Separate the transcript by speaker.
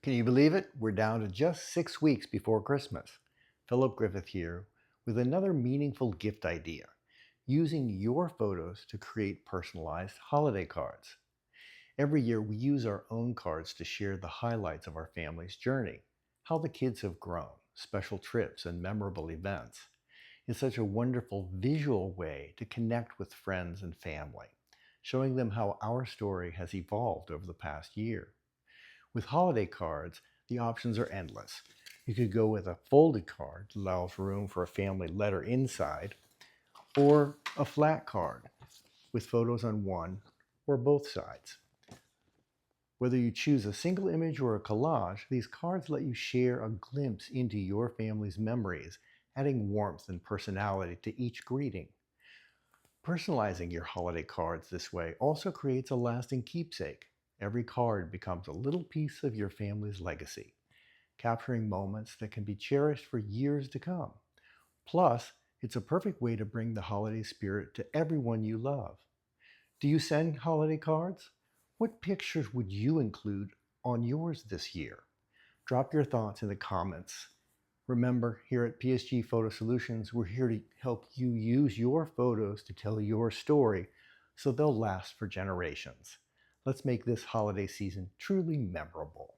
Speaker 1: Can you believe it? We're down to just 6 weeks before Christmas. Philip Griffith here with another meaningful gift idea, using your photos to create personalized holiday cards. Every year we use our own cards to share the highlights of our family's journey, how the kids have grown, special trips, and memorable events. It's such a wonderful visual way to connect with friends and family, showing them how our story has evolved over the past year. With holiday cards, the options are endless. You could go with a folded card that allows room for a family letter inside, or a flat card with photos on one or both sides. Whether you choose a single image or a collage, these cards let you share a glimpse into your family's memories, adding warmth and personality to each greeting. Personalizing your holiday cards this way also creates a lasting keepsake. Every card becomes a little piece of your family's legacy, capturing moments that can be cherished for years to come. Plus, it's a perfect way to bring the holiday spirit to everyone you love. Do you send holiday cards? What pictures would you include on yours this year? Drop your thoughts in the comments. Remember, here at PSG Photo Solutions, we're here to help you use your photos to tell your story so they'll last for generations. Let's make this holiday season truly memorable.